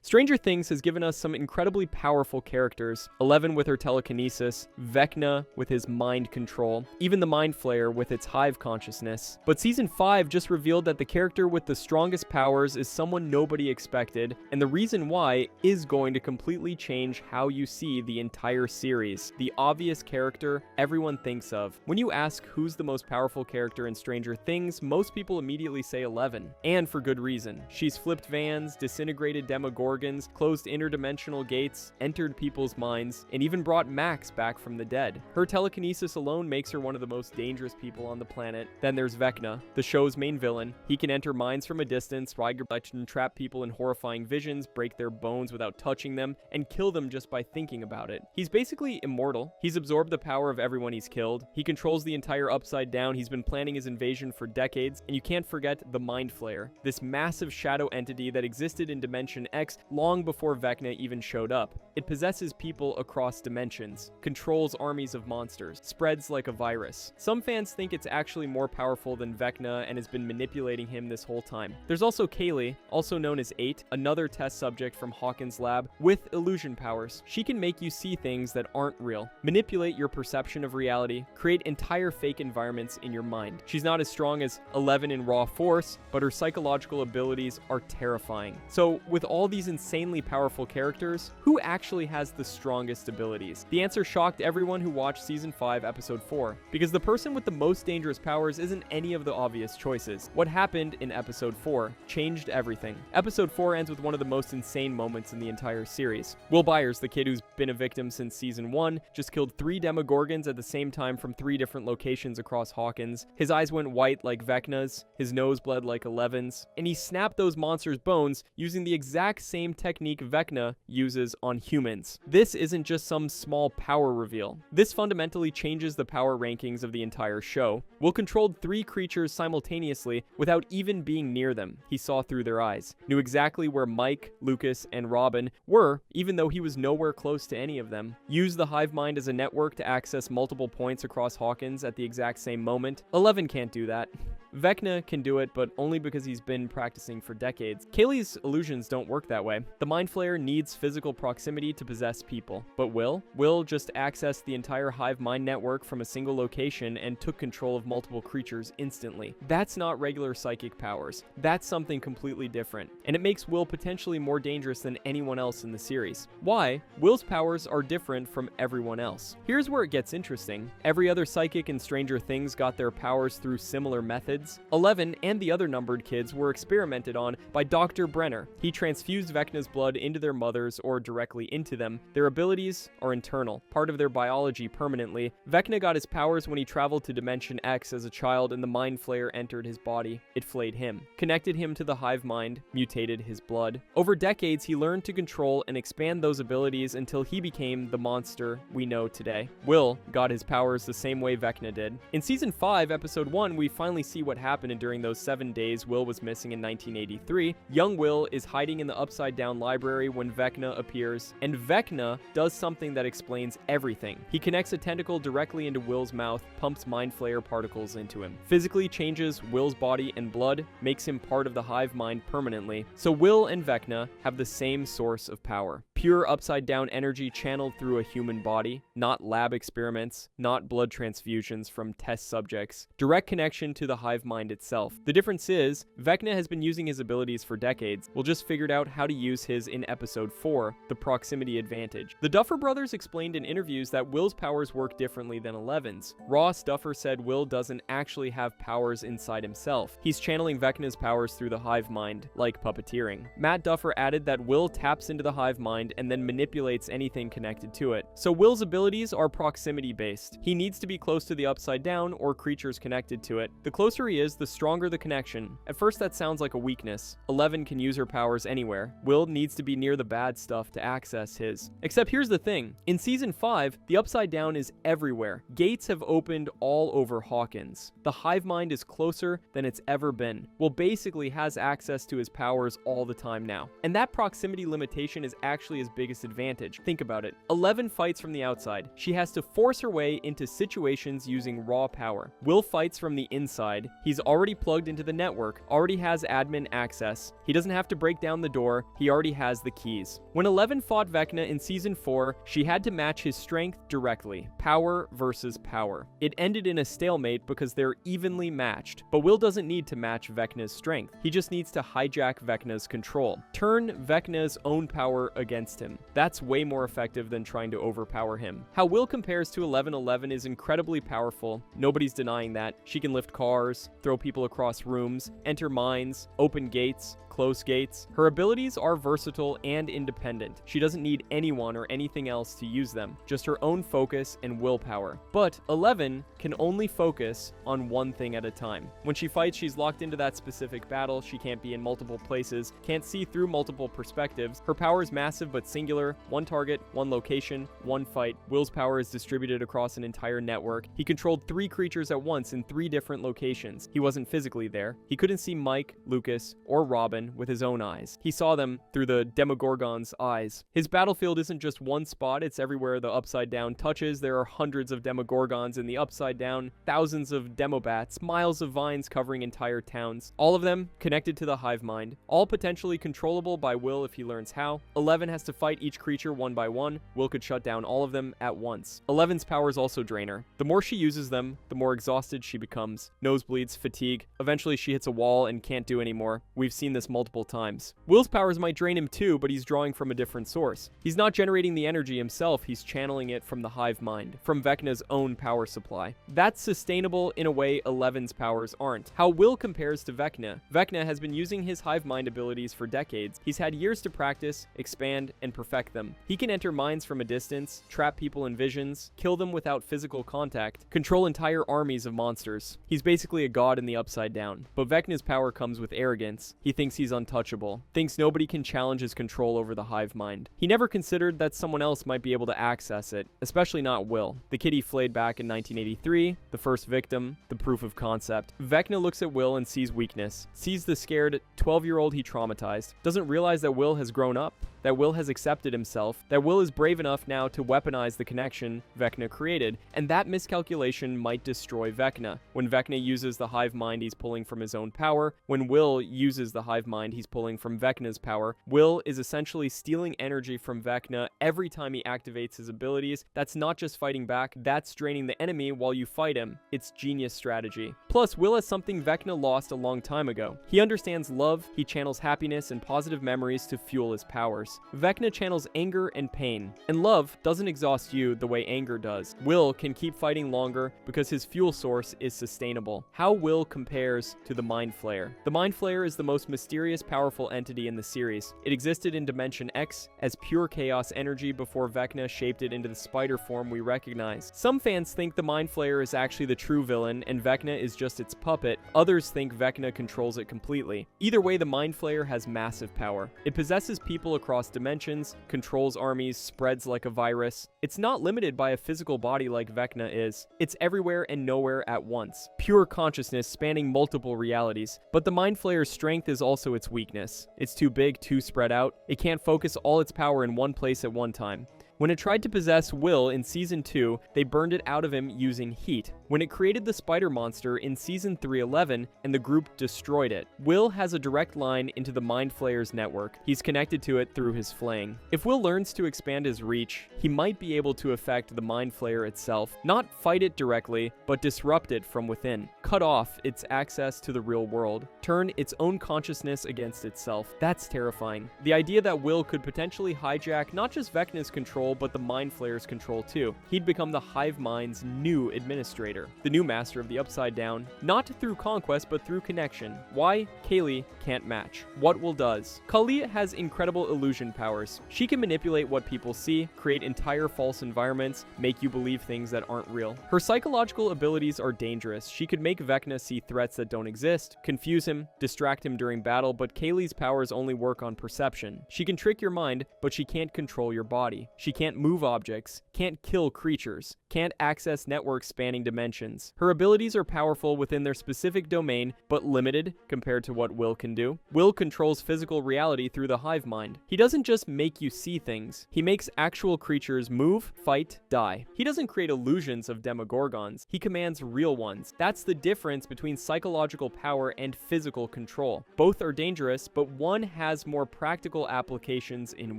Stranger Things has given us some incredibly powerful characters. 11 with her telekinesis, Vecna with his mind control, even the Mind Flayer with its hive consciousness. But Season 5 just revealed that the character with the strongest powers is someone nobody expected, and the reason why is going to completely change how you see the entire series. The obvious character everyone thinks of. When you ask who's the most powerful character in Stranger Things, most people immediately say 11. And for good reason. She's flipped vans, disintegrated Demogorgons, closed interdimensional gates, entered people's minds, and even brought Max back from the dead. Her telekinesis alone makes her one of the most dangerous people on the planet. Then there's Vecna, the show's main villain. He can enter minds from a distance, and trap people in horrifying visions, break their bones without touching them, and kill them just by thinking about it. He's basically immortal. He's absorbed the power of everyone he's killed. He controls the entire Upside Down. He's been planning his invasion for decades. And you can't forget the Mind Flayer, this massive shadow entity that existed in Dimension X long before Vecna even showed up. It possesses people across dimensions, controls armies of monsters, spreads like a virus. Some fans think it's actually more powerful than Vecna and has been manipulating him this whole time. There's also Kaylee, also known as 8, another test subject from Hawkins' lab with illusion powers. She can make you see things that aren't real, manipulate your perception of reality, create entire fake environments in your mind. She's not as strong as 11 in raw force, but her psychological abilities are terrifying. So with all these insanely powerful characters, who actually has the strongest abilities? The answer shocked everyone who watched Season 5, Episode 4, because the person with the most dangerous powers isn't any of the obvious choices. What happened in Episode 4 changed everything. Episode 4 ends with one of the most insane moments in the entire series. Will Byers, the kid who's been a victim since Season 1, just killed 3 Demogorgons at the same time from 3 different locations across Hawkins. His eyes went white like Vecna's, his nose bled like 11's, and he snapped those monsters' bones using the exact same technique Vecna uses on humans. This isn't just some small power reveal. This fundamentally changes the power rankings of the entire show. Will controlled 3 creatures simultaneously without even being near them. He saw through their eyes, knew exactly where Mike, Lucas, and Robin were, even though he was nowhere close to any of them. Used the hive mind as a network to access multiple points across Hawkins at the exact same moment. 11 can't do that. Vecna can do it, but only because he's been practicing for decades. Kaylee's illusions don't work that way. The Mind Flayer needs physical proximity to possess people. But Will just accessed the entire hive mind network from a single location and took control of multiple creatures instantly. That's not regular psychic powers. That's something completely different. And it makes Will potentially more dangerous than anyone else in the series. Why? Will's powers are different from everyone else. Here's where it gets interesting. Every other psychic in Stranger Things got their powers through similar methods. 11 and the other numbered kids were experimented on by Dr. Brenner. He transfused Vecna's blood into their mothers or directly into them. Their abilities are internal, part of their biology permanently. Vecna got his powers when he traveled to Dimension X as a child and the Mind Flayer entered his body. It flayed him, connected him to the hive mind, mutated his blood. Over decades, he learned to control and expand those abilities until he became the monster we know today. Will got his powers the same way Vecna did. In Season 5, Episode 1, we finally see what happened during those 7 days Will was missing in 1983. Young Will is hiding in the Upside Down library when Vecna appears, and Vecna does something that explains everything. He connects a tentacle directly into Will's mouth, pumps Mind Flayer particles into him, physically changes Will's body and blood, makes him part of the hive mind permanently. So Will and Vecna have the same source of power. Pure Upside Down energy channeled through a human body, not lab experiments, not blood transfusions from test subjects. Direct connection to the hive mind itself. The difference is, Vecna has been using his abilities for decades. Will just figured out how to use his in Episode 4, the proximity advantage. The Duffer Brothers explained in interviews that Will's powers work differently than 11's. Ross Duffer said Will doesn't actually have powers inside himself. He's channeling Vecna's powers through the hive mind, like puppeteering. Matt Duffer added that Will taps into the hive mind and then manipulates anything connected to it. So Will's abilities are proximity based. He needs to be close to the Upside Down or creatures connected to it. The closer he is, the stronger the connection. At first that sounds like a weakness. 11 can use her powers anywhere. Will needs to be near the bad stuff to access his. Except here's the thing. In Season 5, the Upside Down is everywhere. Gates have opened all over Hawkins. The hive mind is closer than it's ever been. Will basically has access to his powers all the time now. And that proximity limitation is actually his biggest advantage. Think about it. 11 fights from the outside. She has to force her way into situations using raw power. Will fights from the inside, He's already plugged into the network, already has admin access. He doesn't have to break down the door, he already has the keys. When 11 fought Vecna in Season 4, she had to match his strength directly. Power versus power. It ended in a stalemate because they're evenly matched, but Will doesn't need to match Vecna's strength. He just needs to hijack Vecna's control. Turn Vecna's own power against him. That's way more effective than trying to overpower him. How Will compares to 1111 is incredibly powerful. Nobody's denying that. She can lift cars, throw people across rooms, enter mines, open gates, close gates. Her abilities are versatile and independent. She doesn't need anyone or anything else to use them, just her own focus and willpower. But 11 can only focus on one thing at a time. When she fights, she's locked into that specific battle. She can't be in multiple places, can't see through multiple perspectives. Her power is massive but singular. One target, one location, one fight. Will's power is distributed across an entire network. He controlled 3 creatures at once in 3 different locations. He wasn't physically there. He couldn't see Mike, Lucas, or Robin with his own eyes. He saw them through the Demogorgon's eyes. His battlefield isn't just one spot, it's everywhere the Upside Down touches. There are hundreds of Demogorgons in the Upside Down, thousands of Demobats, miles of vines covering entire towns, all of them connected to the hive mind, all potentially controllable by Will if he learns how. 11 has to fight each creature one by one. Will could shut down all of them at once. 11's powers also drain her. The more she uses them, the more exhausted she becomes. Nosebleeds, fatigue. Eventually she hits a wall and can't do anymore. We've seen this multiple times. Will's powers might drain him too, but he's drawing from a different source. He's not generating the energy himself, he's channeling it from the hive mind, from Vecna's own power supply. That's sustainable in a way 11's powers aren't. How Will compares to Vecna. Vecna has been using his hive mind abilities for decades. He's had years to practice, expand, and perfect them. He can enter minds from a distance, trap people in visions, kill them without physical contact, control entire armies of monsters. He's basically a god in the Upside Down. But Vecna's power comes with arrogance. He thinks he's untouchable, thinks nobody can challenge his control over the hive mind. He never considered that someone else might be able to access it, especially not Will, the kid he flayed back in 1983, the first victim, the proof of concept. Vecna looks at Will and sees weakness, sees the scared 12-year-old he traumatized, doesn't realize that Will has grown up, that Will has accepted himself, that Will is brave enough now to weaponize the connection Vecna created, and that miscalculation might destroy Vecna. When Vecna uses the hive mind he's pulling from his own power, when Will uses the hive mind he's pulling from Vecna's power, Will is essentially stealing energy from Vecna every time he activates his abilities. That's not just fighting back, that's draining the enemy while you fight him. It's genius strategy. Plus, Will has something Vecna lost a long time ago. He understands love, he channels happiness and positive memories to fuel his powers. Vecna channels anger and pain, and love doesn't exhaust you the way anger does. Will can keep fighting longer because his fuel source is sustainable. How Will compares to the Mind Flayer. The Mind Flayer is the most mysterious, powerful entity in the series. It existed in Dimension X as pure chaos energy before Vecna shaped it into the spider form we recognize. Some fans think the Mind Flayer is actually the true villain and Vecna is just its puppet. Others think Vecna controls it completely. Either way, the Mind Flayer has massive power. It possesses people across dimensions, controls armies, spreads like a virus. It's not limited by a physical body like Vecna is. It's everywhere and nowhere at once. Pure consciousness spanning multiple realities. But the Mind Flayer's strength is also its weakness. It's too big, too spread out. It can't focus all its power in one place at one time. When it tried to possess Will in Season 2, they burned it out of him using heat. When it created the spider monster in Season 311, and the group destroyed it. Will has a direct line into the Mind Flayer's network. He's connected to it through his flaying. If Will learns to expand his reach, he might be able to affect the Mind Flayer itself. Not fight it directly, but disrupt it from within. Cut off its access to the real world. Turn its own consciousness against itself. That's terrifying. The idea that Will could potentially hijack not just Vecna's control, but the Mind Flayer's control too. He'd become the hive mind's new administrator, the new master of the Upside Down, not through conquest but through connection. Why? Kaylee can't match. What Will does? Kali has incredible illusion powers. She can manipulate what people see, create entire false environments, make you believe things that aren't real. Her psychological abilities are dangerous. She could make Vecna see threats that don't exist, confuse him, distract him during battle, but Kaylee's powers only work on perception. She can trick your mind, but she can't control your body. She can't move objects, can't kill creatures, can't access networks spanning dimensions, dimensions. Her abilities are powerful within their specific domain, but limited compared to what Will can do. Will controls physical reality through the hive mind. He doesn't just make you see things. He makes actual creatures move, fight, die. He doesn't create illusions of demogorgons. He commands real ones. That's the difference between psychological power and physical control. Both are dangerous, but one has more practical applications in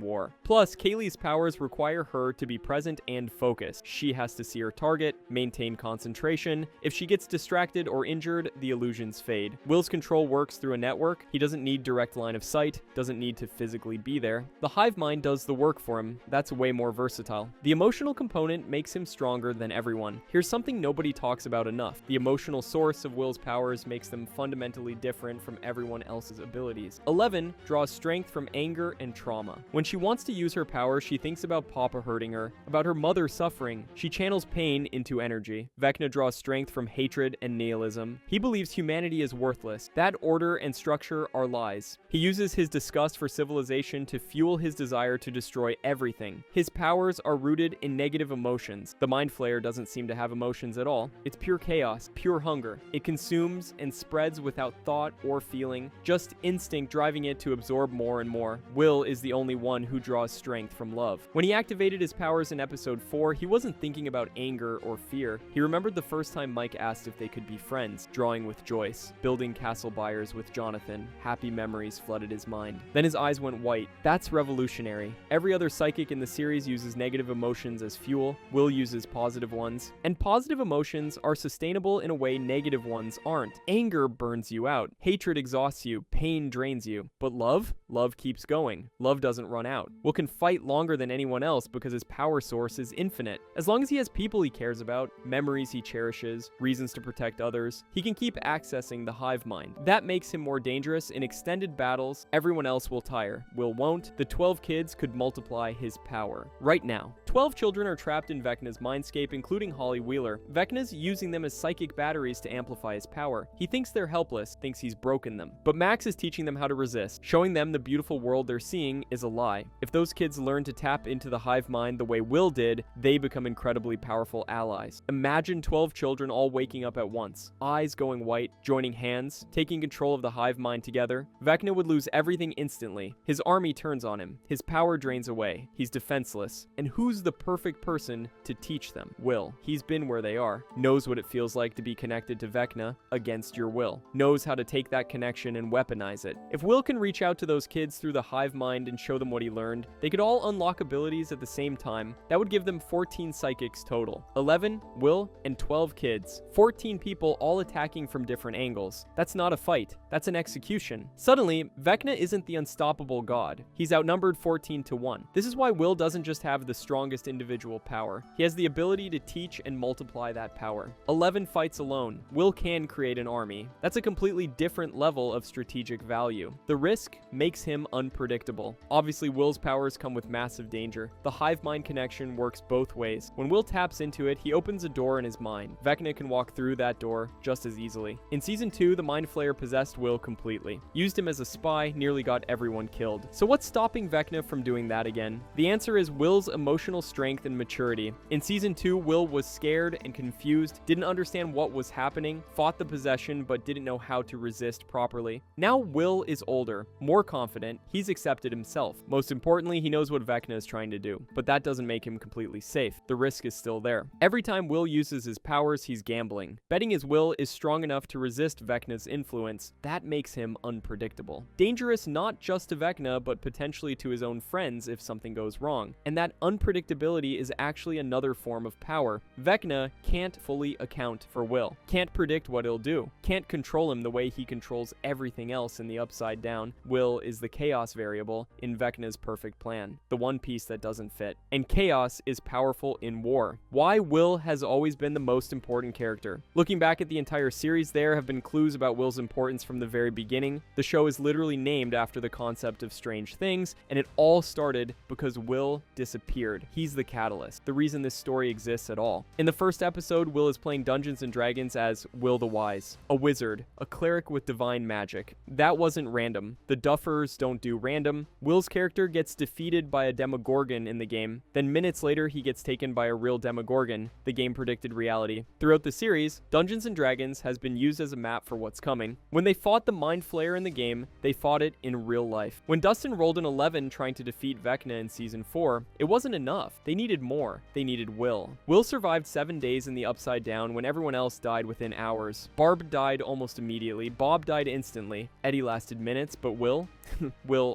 war. Plus, Kaylee's powers require her to be present and focused. She has to see her target, maintain concentration. If she gets distracted or injured, the illusions fade. Will's control works through a network. He doesn't need direct line of sight, doesn't need to physically be there. The hive mind does the work for him. That's way more versatile. The emotional component makes him stronger than everyone. Here's something nobody talks about enough. The emotional source of Will's powers makes them fundamentally different from everyone else's abilities. 11 draws strength from anger and trauma. When she wants to use her power, she thinks about Papa hurting her, about her mother suffering. She channels pain into energy. Vecna draws strength from hatred and nihilism. He believes humanity is worthless. That order and structure are lies. He uses his disgust for civilization to fuel his desire to destroy everything. His powers are rooted in negative emotions. The Mind Flayer doesn't seem to have emotions at all. It's pure chaos, pure hunger. It consumes and spreads without thought or feeling, just instinct driving it to absorb more and more. Will is the only one who draws strength from love. When he activated his powers in episode 4, he wasn't thinking about anger or fear. He remembered the first time Mike asked if they could be friends, drawing with Joyce, building castle buyers with Jonathan. Happy memories flooded his mind. Then his eyes went white. That's revolutionary. Every other psychic in the series uses negative emotions as fuel. Will uses positive ones. And positive emotions are sustainable in a way negative ones aren't. Anger burns you out. Hatred exhausts you. Pain drains you. But love? Love keeps going. Love doesn't run out. Will can fight longer than anyone else because his power source is infinite. As long as he has people he cares about, memories he cherishes, reasons to protect others, he can keep accessing the hive mind. That makes him more dangerous in extended battles. Everyone else will tire. Will won't. The 12 kids could multiply his power. Right now, 12 children are trapped in Vecna's mindscape, including Holly Wheeler. Vecna's using them as psychic batteries to amplify his power. He thinks they're helpless, thinks he's broken them. But Max is teaching them how to resist, showing them the beautiful world they're seeing is a lie. If those kids learn to tap into the hive mind the way Will did, they become incredibly powerful allies. Imagine 12 children all waking up at once, eyes going white, joining hands, taking control of the hive mind together. Vecna would lose everything instantly. His army turns on him. His power drains away. He's defenseless. And who's the perfect person to teach them? Will. He's been where they are, knows what it feels like to be connected to Vecna against your will, knows how to take that connection and weaponize it. If Will can reach out to those kids through the hive mind and show them what he learned, they could all unlock abilities at the same time. That would give them 14 psychics total. 11, Will, and 12 kids. 14 people all attacking from different angles. That's not a fight. That's an execution. Suddenly, Vecna isn't the unstoppable god. He's outnumbered 14 to 1. This is why Will doesn't just have the strongest individual power. He has the ability to teach and multiply that power. 11 fights alone. Will can create an army. That's a completely different level of strategic value. The risk makes him unpredictable. Obviously, Will's powers come with massive danger. The hive mind connection works both ways. When Will taps into it, he opens a door in his mind. Vecna can walk through that door just as easily. In season 2, the Mind Flayer possessed Will completely. Used him as a spy, nearly got everyone killed. So what's stopping Vecna from doing that again? The answer is Will's emotional strength and maturity. In season 2, Will was scared and confused, didn't understand what was happening, fought the possession, but didn't know how to resist properly. Now Will is older, more confident, he's accepted himself. Most importantly, he knows what Vecna is trying to do, but that doesn't make him completely safe. The risk is still there. Every time Will uses his powers, he's gambling. Betting his will is strong enough to resist Vecna's influence. That makes him unpredictable. Dangerous not just to Vecna, but potentially to his own friends if something goes wrong. And that unpredictability is actually another form of power. Vecna can't fully account for Will, can't predict what he'll do, can't control him the way he controls everything else in the Upside Down. Will is the chaos variable in Vecna's perfect plan, the one piece that doesn't fit. And chaos is powerful in war. Why Will has always been the most important character. Looking back at the entire series, there have been clues about Will's importance from the very beginning. The show is literally named after the concept of strange things, and it all started because Will disappeared. He's the catalyst, the reason this story exists at all. In the first episode, Will is playing Dungeons & Dragons as Will the Wise, a wizard, a cleric with divine magic. That wasn't random. The Duffers don't do random. Will's character gets defeated by a Demogorgon in the game, then minutes later he gets taken by a real Demogorgon. The game predicted reality reality. Throughout the series, Dungeons & Dragons has been used as a map for what's coming. When they fought the Mind Flayer in the game, they fought it in real life. When Dustin rolled an 11 trying to defeat Vecna in Season 4, it wasn't enough. They needed more. They needed Will. Will survived 7 days in the Upside Down when everyone else died within hours. Barb died almost immediately. Bob died instantly. Eddie lasted minutes, but Will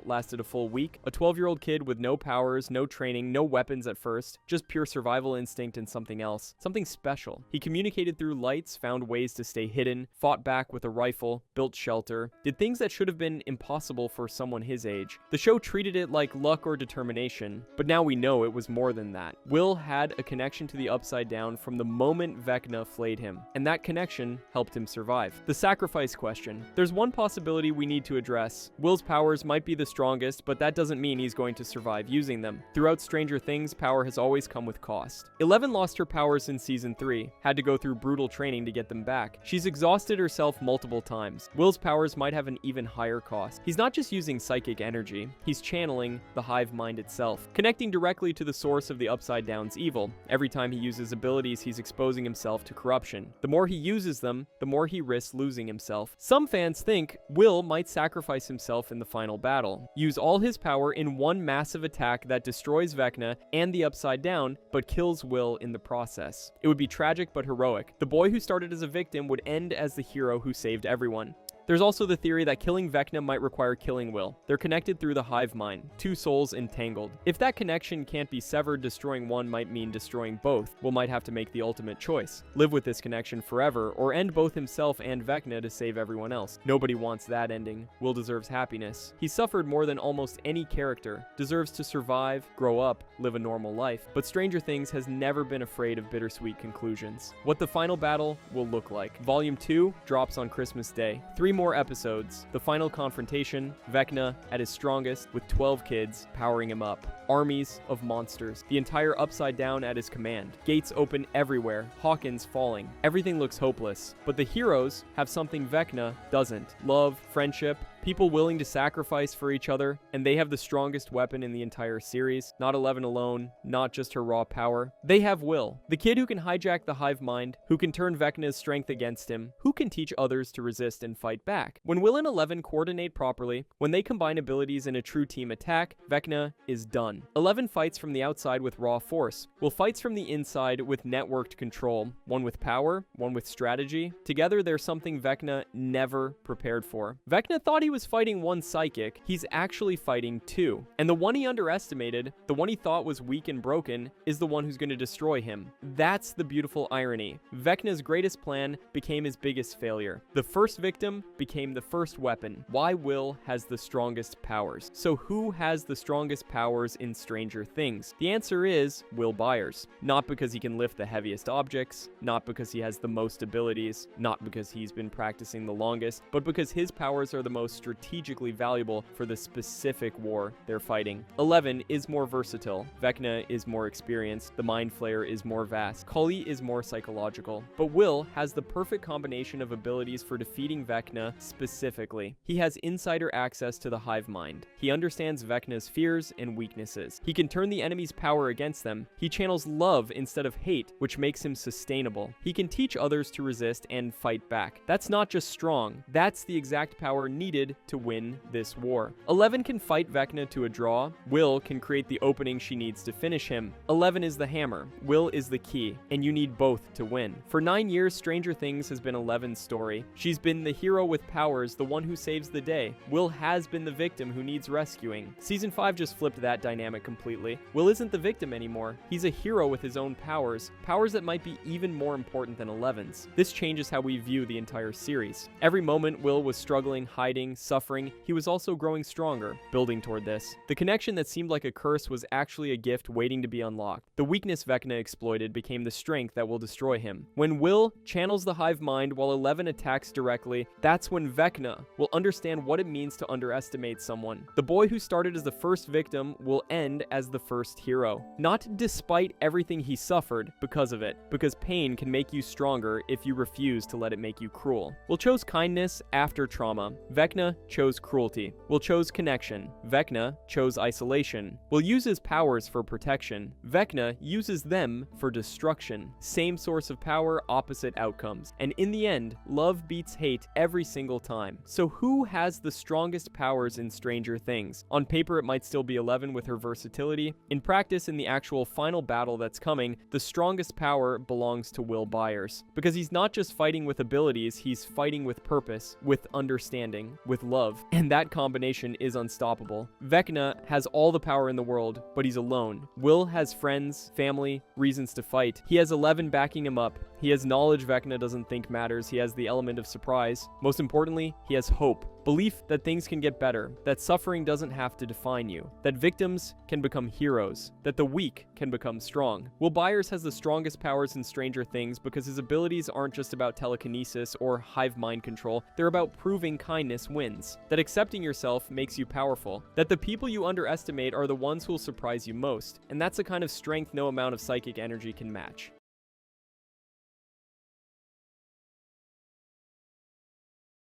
lasted a full week. A 12-year-old kid with no powers, no training, no weapons at first, just pure survival instinct and something else. Something special. He communicated through lights, found ways to stay hidden, fought back with a rifle, built shelter, did things that should have been impossible for someone his age. The show treated it like luck or determination, but now we know it was more than that. Will had a connection to the Upside Down from the moment Vecna flayed him, and that connection helped him survive. The sacrifice question. There's one possibility we need to address. Will's powers might be the strongest, but that doesn't mean he's going to survive using them. Throughout Stranger Things, power has always come with cost. 11 lost her powers in Season 3, had to go through brutal training to get them back. She's exhausted herself multiple times. Will's powers might have an even higher cost. He's not just using psychic energy, he's channeling the hive mind itself, connecting directly to the source of the Upside Down's evil. Every time he uses abilities, he's exposing himself to corruption. The more he uses them, the more he risks losing himself. Some fans think Will might sacrifice himself in the final battle, use all his power in one massive attack that destroys Vecna and the Upside Down, but kills Will in the process. It would be tragic but heroic. The boy who started as a victim would end as the hero who saved everyone. There's also the theory that killing Vecna might require killing Will. They're connected through the hive mind, two souls entangled. If that connection can't be severed, destroying one might mean destroying both. Will might have to make the ultimate choice. Live with this connection forever, or end both himself and Vecna to save everyone else. Nobody wants that ending. Will deserves happiness. He suffered more than almost any character, deserves to survive, grow up, live a normal life. But Stranger Things has never been afraid of bittersweet conclusions. What the final battle will look like. Volume 2 drops on Christmas Day. 3 more episodes. The final confrontation, Vecna at his strongest with 12 kids powering him up. Armies of monsters. The entire Upside Down at his command. Gates open everywhere. Hawkins falling. Everything looks hopeless. But the heroes have something Vecna doesn't. Love, friendship, people willing to sacrifice for each other, and they have the strongest weapon in the entire series. Not 11 alone, not just her raw power. They have Will, the kid who can hijack the hive mind, who can turn Vecna's strength against him, who can teach others to resist and fight back. When Will and 11 coordinate properly, when they combine abilities in a true team attack, Vecna is done. 11 fights from the outside with raw force, Will fights from the inside with networked control, one with power, one with strategy. Together they're something Vecna never prepared for. Vecna thought he was fighting one psychic, he's actually fighting 2. And the one he underestimated, the one he thought was weak and broken, is the one who's going to destroy him. That's the beautiful irony. Vecna's greatest plan became his biggest failure. The first victim became the first weapon. Why Will has the strongest powers. So who has the strongest powers in Stranger Things? The answer is Will Byers. Not because he can lift the heaviest objects, not because he has the most abilities, not because he's been practicing the longest, but because his powers are the most strategically valuable for the specific war they're fighting. 11 is more versatile. Vecna is more experienced. The Mind Flayer is more vast. Cully is more psychological. But Will has the perfect combination of abilities for defeating Vecna specifically. He has insider access to the hive mind. He understands Vecna's fears and weaknesses. He can turn the enemy's power against them. He channels love instead of hate, which makes him sustainable. He can teach others to resist and fight back. That's not just strong. That's the exact power needed to win this war. 11 can fight Vecna to a draw. Will can create the opening she needs to finish him. 11 is the hammer. Will is the key, and you need both to win. For 9 years, Stranger Things has been 11's story. She's been the hero with powers, the one who saves the day. Will has been the victim who needs rescuing. Season 5 just flipped that dynamic completely. Will isn't the victim anymore. He's a hero with his own powers, powers that might be even more important than 11's. This changes how we view the entire series. Every moment Will was struggling, hiding, suffering, he was also growing stronger, building toward this. The connection that seemed like a curse was actually a gift waiting to be unlocked. The weakness Vecna exploited became the strength that will destroy him. When Will channels the hive mind while 11 attacks directly, that's when Vecna will understand what it means to underestimate someone. The boy who started as the first victim will end as the first hero. Not despite everything he suffered, because of it. Because pain can make you stronger if you refuse to let it make you cruel. Will chose kindness after trauma. Vecna Vecna chose cruelty. Will chose connection. Vecna chose isolation. Will use his powers for protection. Vecna uses them for destruction. Same source of power, opposite outcomes. And in the end, love beats hate every single time. So who has the strongest powers in Stranger Things? On paper, it might still be 11 with her versatility. In practice, in the actual final battle that's coming, the strongest power belongs to Will Byers. Because he's not just fighting with abilities, he's fighting with purpose, with understanding, with love. And that combination is unstoppable. Vecna has all the power in the world, but he's alone. Will has friends, family, reasons to fight. He has 11 backing him up. He has knowledge Vecna doesn't think matters. He has the element of surprise. Most importantly, he has hope. Belief that things can get better, that suffering doesn't have to define you, that victims can become heroes, that the weak can become strong. Will Byers has the strongest powers in Stranger Things because his abilities aren't just about telekinesis or hive mind control, they're about proving kindness wins, that accepting yourself makes you powerful, that the people you underestimate are the ones who'll surprise you most, and that's a kind of strength no amount of psychic energy can match.